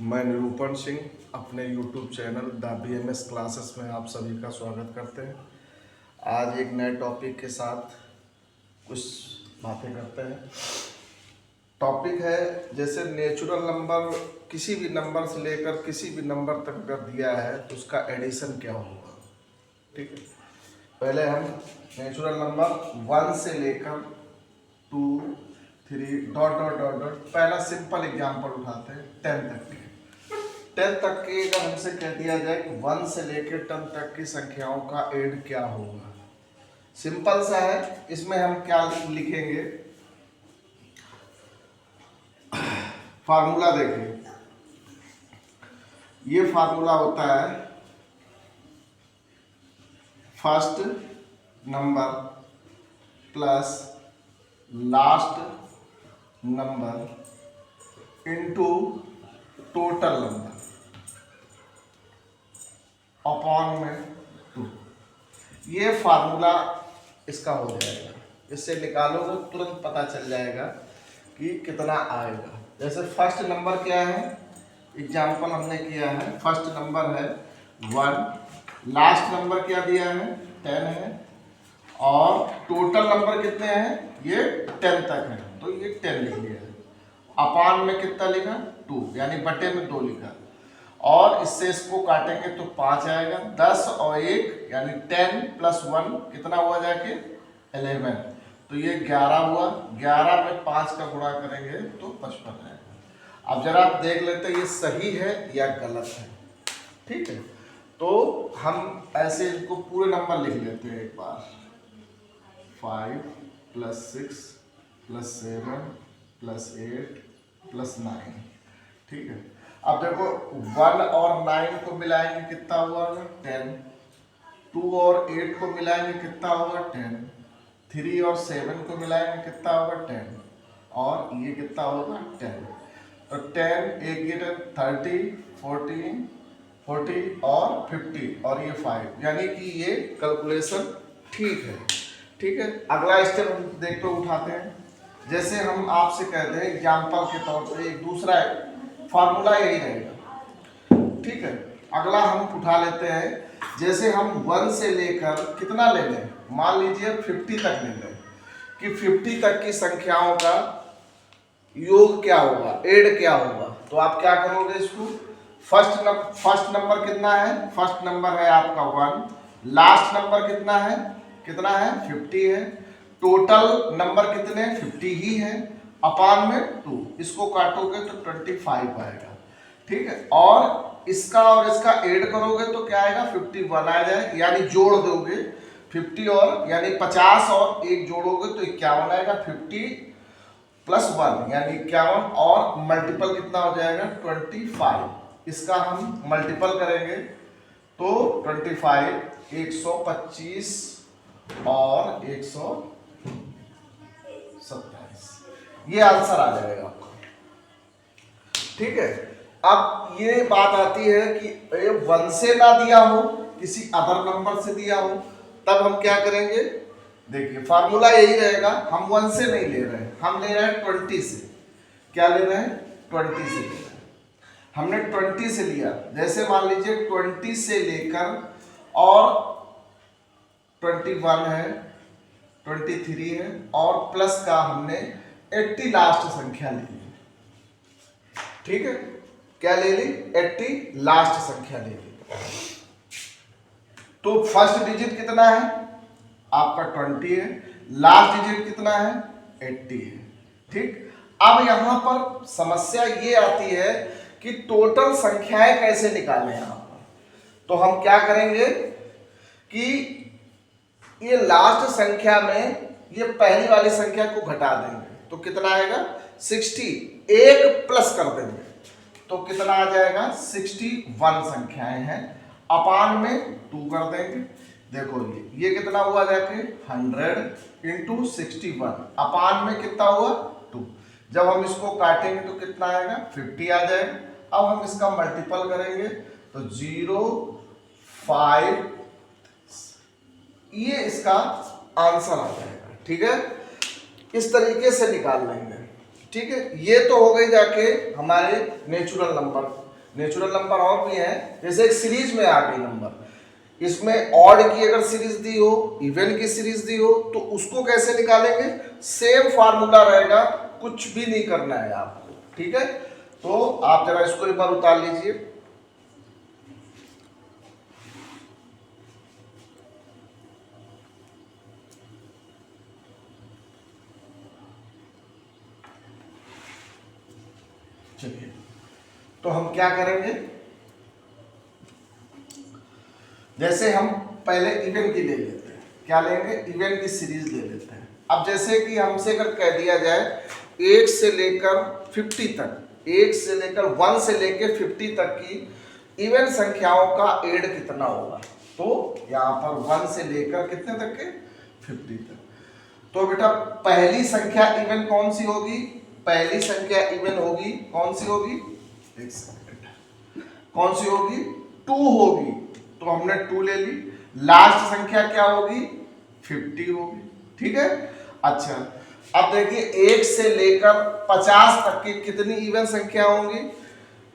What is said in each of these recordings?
मैं निरूपण सिंह अपने YouTube channel the BMS classes में आप सभी का स्वागत करते हैं। आज एक नए टॉपिक के साथ कुछ बातें करते हैं। टॉपिक है जैसे नेचुरल नंबर, किसी भी नंबर से लेकर किसी भी नंबर तक अगर दिया है तो उसका एडिशन क्या होगा। ठीक है, पहले हम नेचुरल नंबर 1 से लेकर 2, 3 डॉट डॉट डॉट डॉट पहला सिंपल एग्जाम्पल उठाते हैं 10 तक के। 10 तक के अगर हमसे कह दिया जाए कि 1 से लेकर 10 तक की संख्याओं का एड क्या होगा, सिंपल सा है। इसमें हम क्या लिखेंगे, फार्मूला देखिए। ये फार्मूला होता है first number plus last number into total number upon में 2। ये फार्मूला इसका हो जाएगा। इससे निकालोगे तुरंत पता चल जाएगा कि कितना आएगा। जैसे फर्स्ट नंबर क्या है, एग्जाम्पल हमने किया है, फर्स्ट नंबर है 1, लास्ट नंबर क्या दिया है 10 है, और टोटल नंबर कितने हैं, ये 10 तक है, तो ये 10 लिख लिया है। अपान में कितना लिखा 2, यानी बटे में 2 लिखा, और इससे इसको काटेंगे तो 5 आएगा। 10 और 1 यानी 10 प्लस 1 कितना हुआ जाके 11, तो ये 11 हुआ। 11 में 5 का गुणा करेंगे तो 55 आएगा। अब जरा आप देख लेते हैं ये सही है या गलत है। ठीक है, तो हम ऐसे इनको पूरे नंबर लिख लेते हैं एक बार। 5 प्लस 6 प्लस 7 प्लस 8 प्लस 9। ठीक है, अब देखो 1 और 9 को मिलाएंगे कितना हुआ 10, 2 और 8 को मिलाएंगे कितना होगा 10, 3 और 7 को मिलाएंगे कितना होगा 10, और ये कितना होगा 10। तो 10 एक ये 30 40 और 50 और ये 5, यानी कि ये कैलकुलेशन ठीक है। ठीक है, अगला स्टेप हम देखते उठाते हैं। जैसे हम आपसे कहते हैं एग्जाम्पल के तौर पे, एक दूसरा फार्मूला यही रहेगा। ठीक है, अगला हम उठा लेते हैं। जैसे हम 1 से लेकर कितना ले लें, मान लीजिए 50 तक ले लें कि 50 तक की संख्याओं का योग क्या होगा, एड क्या होगा। तो आप क्या करोगे, इसको फर्स्ट नंबर कितना है, फर्स्ट नंबर है आपका 1, लास्ट नंबर कितना है 50 है, टोटल नंबर कितने 50 ही है, अपान में 2, इसको काटोगे तो 25 आएगा। ठीक है, और इसका ऐड करोगे तो क्या आएगा 51 आ जाए, यानी जोड़ दोगे 50 और यानी 50 और 1 जोड़ोगे तो 51 आएगा। 50 प्लस 1 यानी 51, और मल्टीपल कितना हो जाएगा 25। इसका हम मल्टीपल करेंगे तो 25 125 और 127, ये आंसर आ जाएगा आपका। ठीक है, अब ये बात आती है कि 1 से ना दिया हो, किसी अदर नंबर से दिया हो, तब हम क्या करेंगे। देखिए फार्मूला यही रहेगा, हम 1 से नहीं ले रहे हैं, हम ले रहे हैं 20 से। क्या ले रहे हैं 20 से ले रहे हैं। हमने 20 से लिया, जैसे मान लीजिए 20 से लेकर और 21 है, 23 है, और प्लस का हमने 80 लास्ट संख्या ले ली। ठीक है, क्या ले ली 80 लास्ट संख्या ले ली। तो फर्स्ट डिजिट कितना है आपका 20 है, लास्ट डिजिट कितना है 80 है। ठीक, अब यहां पर समस्या ये आती है कि टोटल संख्याएं कैसे निकालें यहां पर। तो हम क्या करेंगे कि ये लास्ट संख्या में ये पहली वाली संख्या को घटा देंगे तो कितना आएगा 60, एक प्लस कर देंगे तो कितना आ जाएगा 61 संख्याएं हैं, अपान में 2 कर देंगे। देखो ये कितना हुआ जाके 100 इंटू 61, अपान में कितना हुआ 2। जब हम इसको काटेंगे तो कितना आएगा 50 आ जाएगा। अब हम इसका मल्टीपल करेंगे तो 0 5, ये इसका आंसर आ जाएगा। ठीक है, इस तरीके से निकाल लेंगे। ठीक है, ये तो हो गई जाके हमारे नेचुरल नंबर। नेचुरल नंबर और भी हैं, जैसे एक सीरीज में आ गई नंबर, इसमें ऑड की अगर सीरीज दी हो, इवन की सीरीज दी हो, तो उसको कैसे निकालेंगे? सेम फार्मूला रहेगा, कुछ भी नहीं करना है आपको, ठीक है। तो आप जरा इसको एक बार उतार लीजिए। चलिए, तो हम क्या करेंगे, जैसे हम पहले इवन की ले लेते हैं, क्या लेंगे? इवन की सीरीज ले लेते हैं। अब जैसे कि हमसे अगर कह दिया जाए 1 से लेकर 50 तक, 1 से लेकर 1 से लेकर 50 तक की इवन संख्याओं का एड कितना होगा, तो यहाँ पर 1 से लेकर कितने तक के? 50 तक। तो बेटा पहली संख्या इवन कौन सी होगी? पहली संख्या इवन होगी, कौन सी होगी? एक सेकंड, कौन सी होगी? 2 होगी, तो हमने 2 ले ली। लास्ट संख्या क्या होगी? 50 होगी, ठीक है। अच्छा, अब देखिए 1 से लेकर 50 तक की कितनी इवन संख्या होंगी?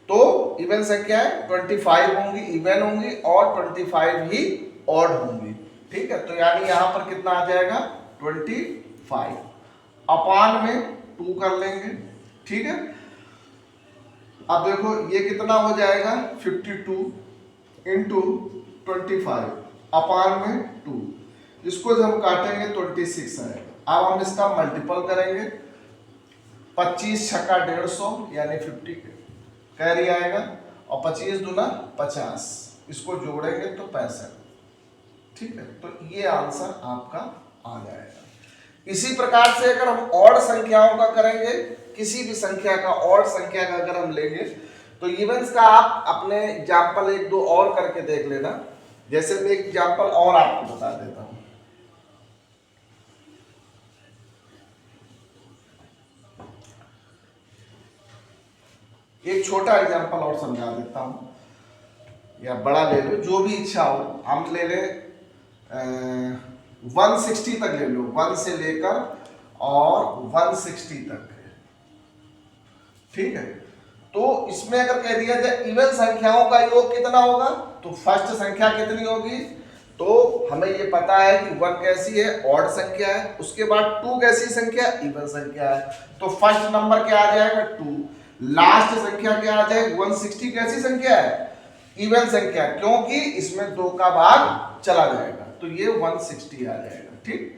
तो इवन संख्याएं 25 होंगी, इवन होंगी, और 25 ही ऑड होंगी, ठीक है। तो यानी यहां पर कितना आ जाएगा? 25 अपान में 2 कर लेंगे, ठीक है। अब देखो ये कितना हो जाएगा? 52 इंटू 25 अपान में 2, इसको जब हम काटेंगे 26 आएगा। अब हम इसका मल्टीपल करेंगे, 25 छक्का 150 यानी 50 कैरी आएगा, और 25 दूना 50, इसको जोड़ेंगे तो 65, ठीक है। तो ये आंसर आपका आ जाएगा। इसी प्रकार से अगर हम ऑड संख्याओं का करेंगे, किसी भी संख्या का, ऑड संख्या का अगर हम लेंगे, तो इवेंट्स का आप अपने एग्जाम्पल 1-2 और करके देख लेना। जैसे मैं एक एग्जाम्पल और आपको बता देता हूं। एक छोटा एग्जाम्पल और समझा देता हूं, या बड़ा ले लो, जो भी इच्छा हो। हम ले ले 160 तक ले लो, 1 से लेकर और 160 तक, ठीक है। तो इसमें अगर कह दिया जाए इवन संख्याओं का योग कितना होगा, तो फर्स्ट संख्या कितनी होगी? तो हमें ये पता है कि 1 कैसी है? ऑड संख्या है। उसके बाद 2 कैसी संख्या? इवन संख्या है। तो फर्स्ट नंबर क्या आ जाएगा? 2। लास्ट संख्या क्या आ जाएगी? 160 कैसी संख्या है? इवन संख्या, क्योंकि इसमें 2 का भाग चला जाएगा, तो ये 160 आ जाएगा, ठीक।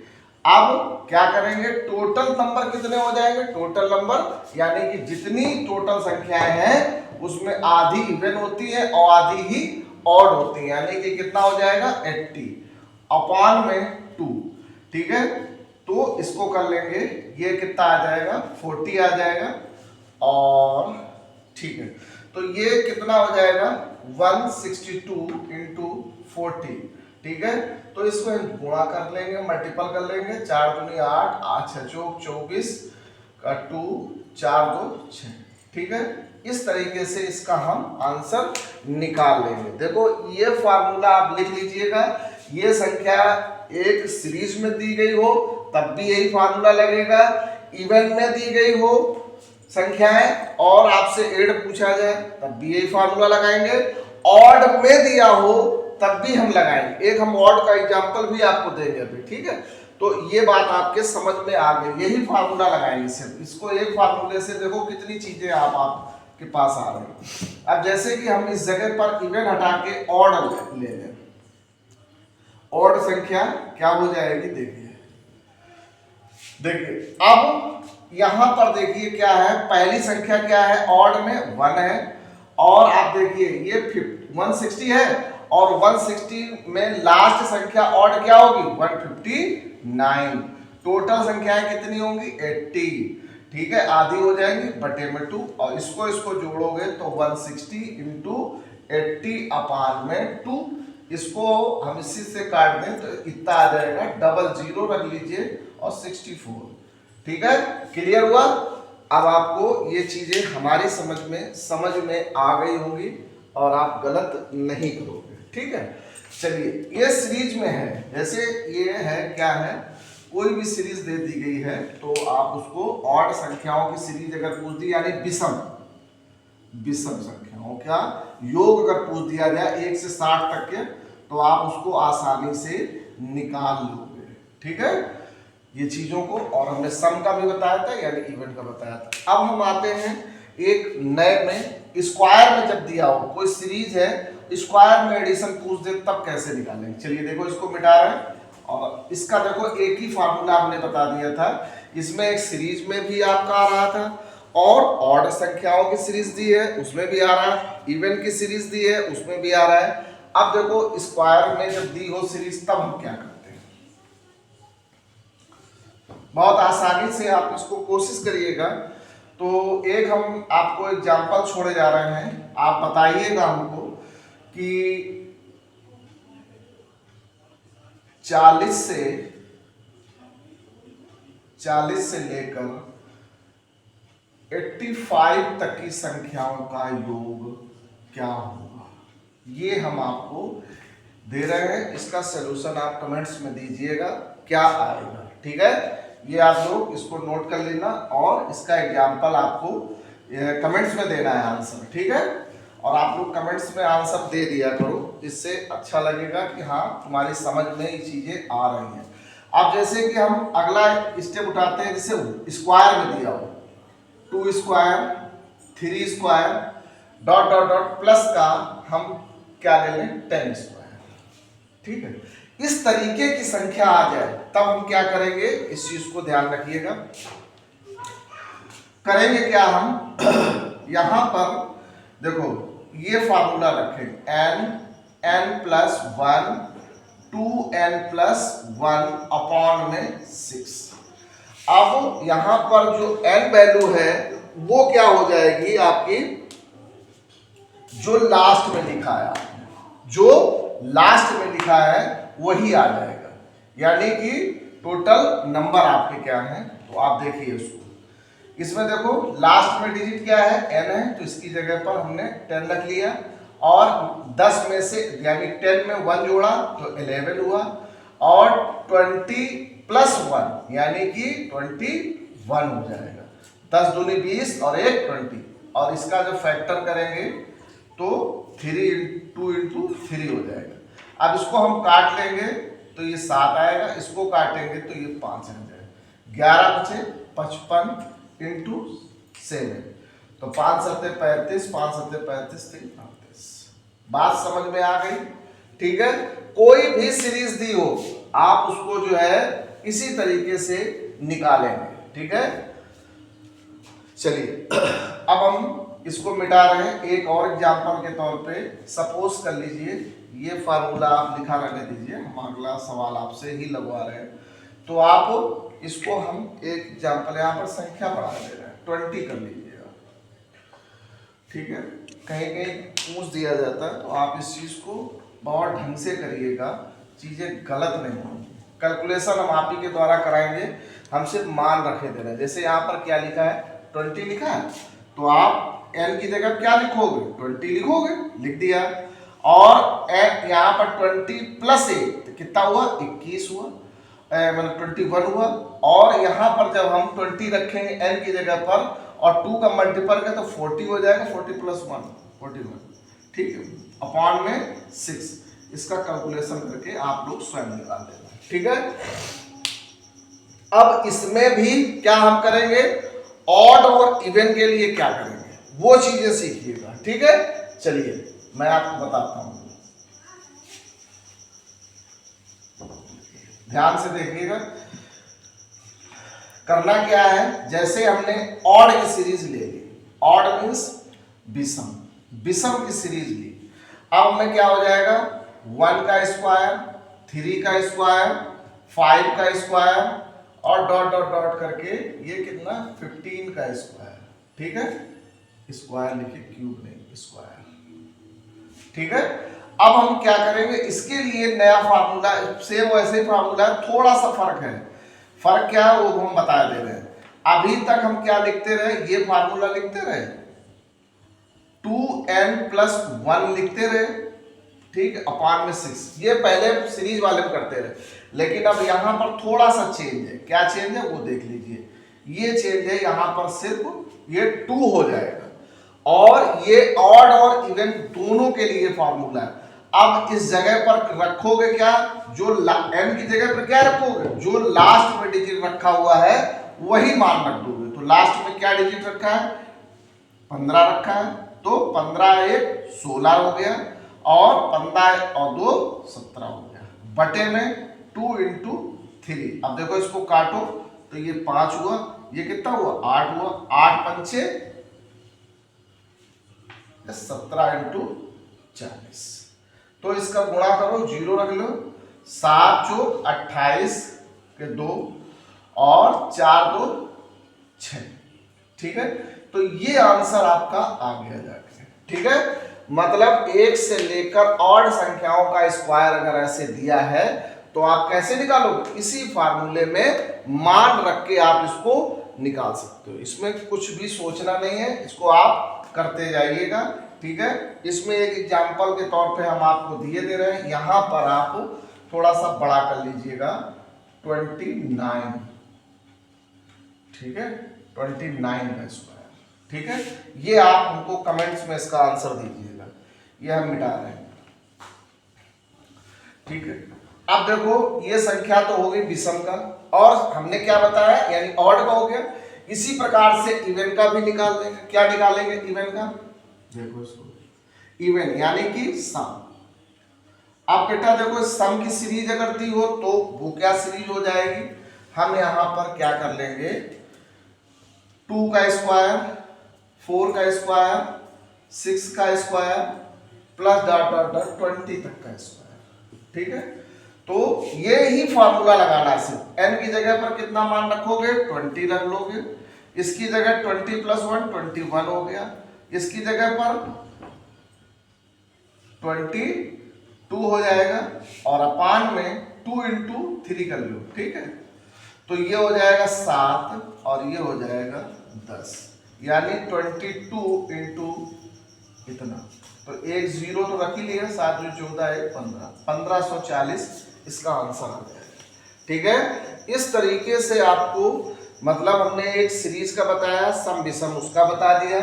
अब क्या करेंगे? टोटल नंबर कितने हो जाएंगे? टोटल नंबर यानी कि जितनी टोटल संख्याएं हैं उसमें आधी इवन होती है और आधी ही ऑड होती है, यानी कि कितना हो जाएगा? 80 अपान में 2, ठीक है। तो इसको कर लेंगे, ये कितना आ जाएगा? 40 आ जाएगा, और ठीक है। तो ये कितना हो जाएगा? 162 इंटू 40, ठीक है। तो इसको हम गुणा कर लेंगे, मल्टीपल कर लेंगे, 4 दूनी 8, 8 6 चौक 24 का 2, 4 2 6, ठीक है। इस तरीके से इसका हम आंसर निकाल लेंगे। देखो ये फार्मूला आप लिख लीजिएगा, ये संख्या एक सीरीज में दी गई हो तब भी यही फार्मूला लगेगा, इवन में दी गई हो संख्याएं और आपसे एड पूछा जाए तब भी यही फार्मूला लगाएंगे, ऑड में दिया हो तब भी हम लगाएंगे। एक हम ऑड का एग्जांपल भी आपको देंगे अभी, ठीक है। तो ये बात आपके समझ में आ गई, यही फार्मूला लगाएंगे सिर्फ। इसको एक फार्मूले से देखो कितनी चीजें आपके पास आ रही। अब जैसे कि हम इस जगह पर इवन हटा के ऑड ले लें, ऑड संख्या क्या हो जाएगी? देखिए अब यहां पर देखिए क्या है, पहली संख्या क्या है? ऑड में 1 है, और आप देखिए ये 160 है, और 160 में लास्ट संख्या ऑड क्या होगी? 159। टोटल संख्याएं कितनी होंगी? 80, ठीक है। आधी हो जाएंगी बटे में 2, और इसको जोड़ोगे तो 160 इंटू 80 अपान में 2, इसको हम इसी से काट दें तो इतना आ जाएगा, डबल जीरो रख लीजिए और 64, ठीक है। क्लियर हुआ? अब आपको ये चीजें हमारी समझ में आ गई होंगी और आप गलत नहीं करोगे, ठीक है। चलिए ये सीरीज में है, जैसे ये है क्या है, कोई भी सीरीज दे दी गई है तो आप उसको ऑड संख्याओं की सीरीज अगर पूछ दी, यानी विषम संख्याओं का योग अगर पूछ दिया जाए 1 से 60 तक के, तो आप उसको आसानी से निकाल लोगे। ठीक है, ये चीजों को, और हमने सम का भी बताया था यानी इवन का बताया था। अब हम आते हैं एक नए में, स्क्वायर में जब दिया हो कोई सीरीज है, स्क्वायर में एडिशन पूछ दे तब कैसे निकालेंगे। चलिए देखो, इसको मिटा रहे हैं और इसका देखो एक ही फार्मूला हमने बता दिया था। इसमें एक सीरीज में भी आपका आ रहा था, और ऑड संख्याओं की सीरीज दी है उसमें भी आ रहा है, इवन की सीरीज दी है उसमें भी आ रहा है। अब देखो स्क्वायर में जब दी हो सीरीज तब हम क्या करते हैं, बहुत आसानी से आप इसको कोशिश करिएगा। तो एक हम आपको एग्जांपल छोड़े जा रहे हैं, आप बताइएगा हमको कि 40 से लेकर 85 तक की संख्याओं का योग क्या होगा, ये हम आपको दे रहे हैं। इसका सलूशन आप कमेंट्स में दीजिएगा क्या आएगा। ठीक है, ये आप लोग इसको नोट कर लेना, और इसका एग्जाम्पल आपको कमेंट्स में देना है आंसर। ठीक है, और आप लोग कमेंट्स में आंसर दे दिया करो, इससे अच्छा लगेगा कि हाँ तुम्हारी समझ में ये चीजें आ रही हैं। अब जैसे कि हम अगला स्टेप उठाते हैं, जैसे स्क्वायर में दिया हो 2 square 3 square dot dot dot plus का हम क्या ले लें 10 स्क्वायर। ठीक है, इस तरीके की संख्या आ जाए तब हम क्या करेंगे, इस चीज को ध्यान रखिएगा। करेंगे क्या हम यहां पर देखो ये फार्मूला रखें n प्लस 1 2n+1 अपॉन में 6। अब यहां पर जो n वैल्यू है वो क्या हो जाएगी आपकी, जो लास्ट में लिखा है, जो लास्ट में लिखा है वही आ जाएगा, यानी कि टोटल नंबर आपके क्या हैं। तो आप देखिए उसको, इसमें देखो लास्ट में डिजिट क्या है n है, तो इसकी जगह पर हमने 10 रख लिया, और 10 में से यानी 10 में 1 जोड़ा तो 11 हुआ, और 20+1 यानी कि 21 हो जाएगा। 10 दूनी 20 और 1 20, और इसका जो फैक्टर करेंगे तो 2 इंटू 3 हो जाएगा। अब इसको हम काट लेंगे तो ये 7 आएगा, इसको काटेंगे तो ये 5 आ जाएगा। 11 बचे 55 इंटू 7, तो 5 सत्ते 35, 5 सत्ते 35 3 38। बात समझ में आ गई। ठीक है, कोई भी सीरीज दी हो आप उसको जो है इसी तरीके से निकालेंगे। ठीक है, चलिए अब हम इसको मिटा रहे हैं एक और एग्जांपल के तौर पे। सपोज कर लीजिए ये फार्मूला आप लिखा रहने दीजिए, हम अगला सवाल आपसे ही लगवा रहे हैं। तो आप इसको हम एक एग्जांपल यहाँ पर संख्या बढ़ा दे रहे हैं, 20 कर लीजिएगा। ठीक है, कहीं कहीं पूछ दिया जाता है, तो आप इस चीज को बहुत ढंग से करिएगा, चीजें गलत नहीं होंगी। कैलकुलेशन हम आप ही के द्वारा कराएंगे, हम सिर्फ मान रखे दे रहे हैं। जैसे यहाँ पर क्या लिखा है 20 लिखा है, तो आप n की जगह क्या लिखोगे 20 लिखोगे, लिख दिया। और यहाँ पर 20+1 तो कितना हुआ 21 हुआ, मतलब 21 हुआ। और यहाँ पर जब हम 20 रखेंगे n की जगह पर और 2 का मल्टीपल का तो 40 हो जाएगा, 40+1 41। ठीक है, अपॉन में 6। इसका कैलकुलेशन करके आप लोग स्वयं निकाल देना। ठीक है, अब इसमें भी क्या हम करेंगे, ऑड और इवन के लिए क्या करेंगे वो चीजें सीखिएगा। ठीक है, चलिए मैं आपको बताता हूं, ध्यान से देखिएगा। करना क्या है, जैसे हमने ऑड की सीरीज ले ली, ऑड मीन्स विषम, विषम की सीरीज ली। अब में क्या हो जाएगा 1 का स्क्वायर 3 का स्क्वायर 5 का स्क्वायर और डॉट डॉट डॉट करके ये कितना 15 का स्क्वायर। ठीक है, स्क्वायर लिखे क्यूब नहीं, स्क्वायर। ठीक है, अब हम क्या करेंगे, इसके लिए नया फार्मूला, सेम वैसे ही फार्मूला, थोड़ा सा फर्क है। फर्क क्या है वो हम बता दे रहे हैं। अभी तक हम क्या लिखते रहे, ये फार्मूला लिखते रहे, 2n+1 लिखते रहे, ठीक, अपॉन में 6, ये पहले सीरीज वाले में करते रहे। लेकिन अब यहां पर थोड़ा सा चेंज है, क्या चेंज है वो देख लीजिए। ये चेंज है, यहां पर सिर्फ ये 2 हो जाएगा, और ये ऑड और इवन दोनों के लिए फॉर्मूला है। अब इस जगह पर रखोगे क्या, जो n की जगह पर क्या रखोगे, जो लास्ट में डिजिट रखा हुआ है वही मान रख दोगे। तो लास्ट में क्या डिजिट रखा है, 15 रखा है, तो 15 एक 16 हो गया, और 15 और 2 17 हो गया, बटे में 2 इंटू 3। अब देखो इसको काटो तो ये 5 हुआ, ये कितना हुआ 8 हुआ, 8 पंचे 17 इंटू 40। तो इसका गुणा करो, 0 रख लो, 7 चौक 28 के 2 और 4 2 6। ठीक है, तो ये आंसर आपका आ गया जाके। ठीक है, मतलब 1 से लेकर ऑड संख्याओं का स्क्वायर अगर ऐसे दिया है तो आप कैसे निकालोगे, इसी फार्मूले में मान रख के आप इसको निकाल सकते हो। इसमें कुछ भी सोचना नहीं है, इसको आप करते जाइएगा। ठीक है, इसमें एक एग्जांपल के तौर पे हम आपको दिए दे रहे हैं, यहां पर आप थोड़ा सा बड़ा कर लीजिएगा 29। ठीक है, 29 का स्क्वायर। ठीक है, ये आप हमको कमेंट्स में इसका आंसर दीजिएगा, ये हम मिटा रहे हैं। ठीक है, अब देखो ये संख्या तो हो गई विषम का, और हमने क्या बताया, यानी ऑड का हो गया। इसी प्रकार से इवन का भी निकाल देंगे। क्या निकालेंगे इवन का, देखो इसको, इवन यानी कि सम। अब बेटा देखो सम की सीरीज अगर दी हो तो वो क्या सीरीज हो जाएगी, हम यहां पर क्या कर लेंगे, 2 का स्क्वायर, 4 का स्क्वायर, 6 का square plus dot dot dot 20 तक का स्क्वायर। ठीक है, तो ये ही फॉर्मूला लगाना है। सिर्फ n की जगह पर कितना मान रखोगे, 20 रख लोगे, इसकी जगह 20 प्लस 1 21 हो गया, इसकी जगह पर 22 हो जाएगा, और अपान में 2 इंटू 3 कर लो। ठीक है, तो ये हो जाएगा 7 और ये हो जाएगा 10, यानी 22 इंटू इतना, तो एक 0 तो रख ही लिया, 7 14 1 15, 1540 इसका आंसर आ जाएगा। ठीक है, इस तरीके से आपको, मतलब हमने एक सीरीज का बताया, सम विषम उसका बता दिया,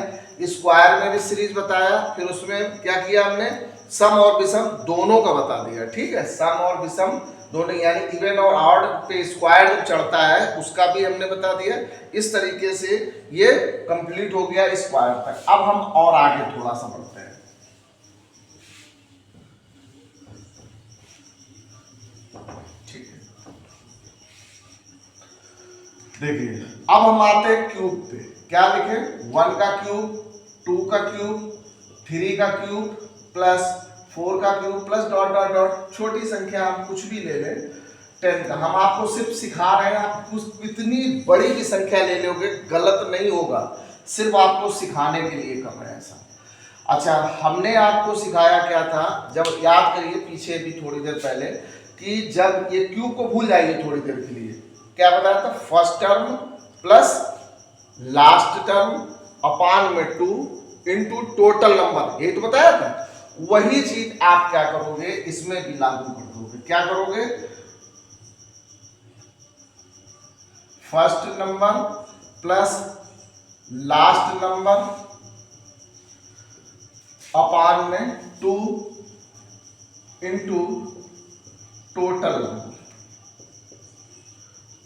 स्क्वायर में भी सीरीज बताया, फिर उसमें क्या किया हमने, सम और विषम दोनों का बता दिया। ठीक है, सम और विषम दोनों, यानी इवन और ऑड पे स्क्वायर जब चढ़ता है उसका भी हमने बता दिया। इस तरीके से ये कंप्लीट हो गया स्क्वायर तक। अब हम और आगे थोड़ा सा बढ़ते हैं। ठीक है, देखिए अब हम आते हैं क्यूब पे। क्या लिखे, 1 का क्यूब, 2 का क्यूब, 3 का क्यूब प्लस 4 का cube plus dot dot dot, छोटी संख्या हम कुछ भी ले लें 10 का। हम आपको सिर्फ सिखा रहे हैं, आप कुछ इतनी बड़ी भी संख्या ले लोगे गलत नहीं होगा, सिर्फ आपको सिखाने के लिए कर रहे हैं ऐसा। अच्छा, हमने आपको सिखाया क्या था, जब याद करिए पीछे भी थोड़ी देर पहले, कि जब ये क्यूब को भूल जाइए थोड़ी देर के लिए, क्या बताया था, first term plus last term अपान में 2 इंटू टोटल नंबर, यही तो बताया था। वही चीज आप क्या करोगे, इसमें भी लागू कर दोगे। क्या करोगे, first number plus last number अपान में 2 इंटू टोटल नंबर,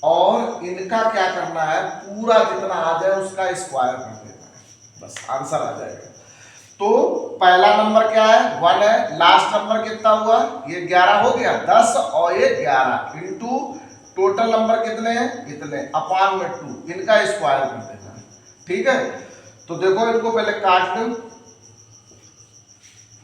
और इनका क्या करना है, पूरा जितना आ जाए उसका स्क्वायर कर देना है, बस आंसर आ जाएगा। तो पहला नंबर क्या है, 1 है, लास्ट नंबर कितना हुआ, ये 11 हो गया, 10 और ये 11 इंटू टोटल नंबर कितने हैं, इतने, अपान में 2, इनका स्क्वायर कर देना है। ठीक है, तो देखो इनको पहले काट लो।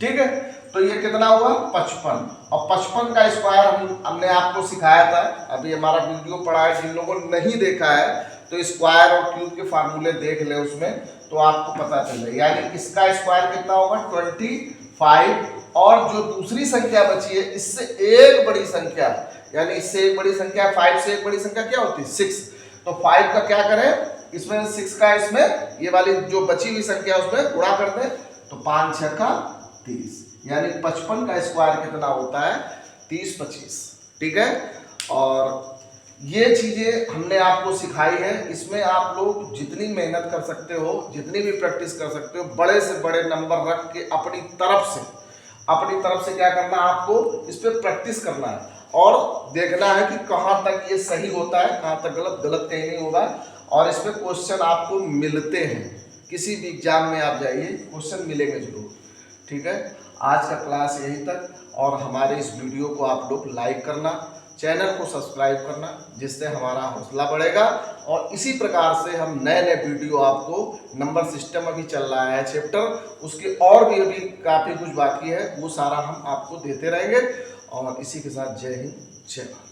ठीक है, तो ये कितना हुआ 55, और 55 का स्क्वायर हमने आपको सिखाया था, अभी हमारा वीडियो पड़ा है, जिन लोगों ने नहीं देखा है तो स्क्वायर और क्यूब के फार्मूले देख ले उसमें, तो आपको पता चले। यानी इसका स्क्वायर कितना होगा 25, और जो दूसरी संख्या बची है इससे एक बड़ी संख्या, यानी इससे एक बड़ी संख्या 5 से एक बड़ी संख्या क्या होती है 6, तो 5 का क्या करें, इसमें 6 का इसमें ये वाली जो बची हुई संख्या उसमें गुणा कर दें, तो 5 6 का 30, यानी 55 का स्क्वायर कितना होता है 30 25। ठीक है, और ये चीज़ें हमने आपको सिखाई है। इसमें आप लोग जितनी मेहनत कर सकते हो, जितनी भी प्रैक्टिस कर सकते हो, बड़े से बड़े नंबर रख के अपनी तरफ से क्या करना है, आपको इस पर प्रैक्टिस करना है और देखना है कि कहाँ तक ये सही होता है, कहाँ तक गलत कहीं नहीं होगा। और इसमें क्वेश्चन आपको मिलते हैं, किसी भी एग्जाम में आप जाइए क्वेश्चन मिलेंगे जरूर। ठीक है, आज का क्लास यहीं तक। और हमारे इस वीडियो को आप लोग लाइक करना, चैनल को सब्सक्राइब करना, जिससे हमारा हौसला बढ़ेगा। और इसी प्रकार से हम नए नए वीडियो आपको, नंबर सिस्टम अभी चल रहा है चैप्टर, उसके और भी अभी काफ़ी कुछ बाकी है, वो सारा हम आपको देते रहेंगे। और इसी के साथ जय हिंद, जय भारत।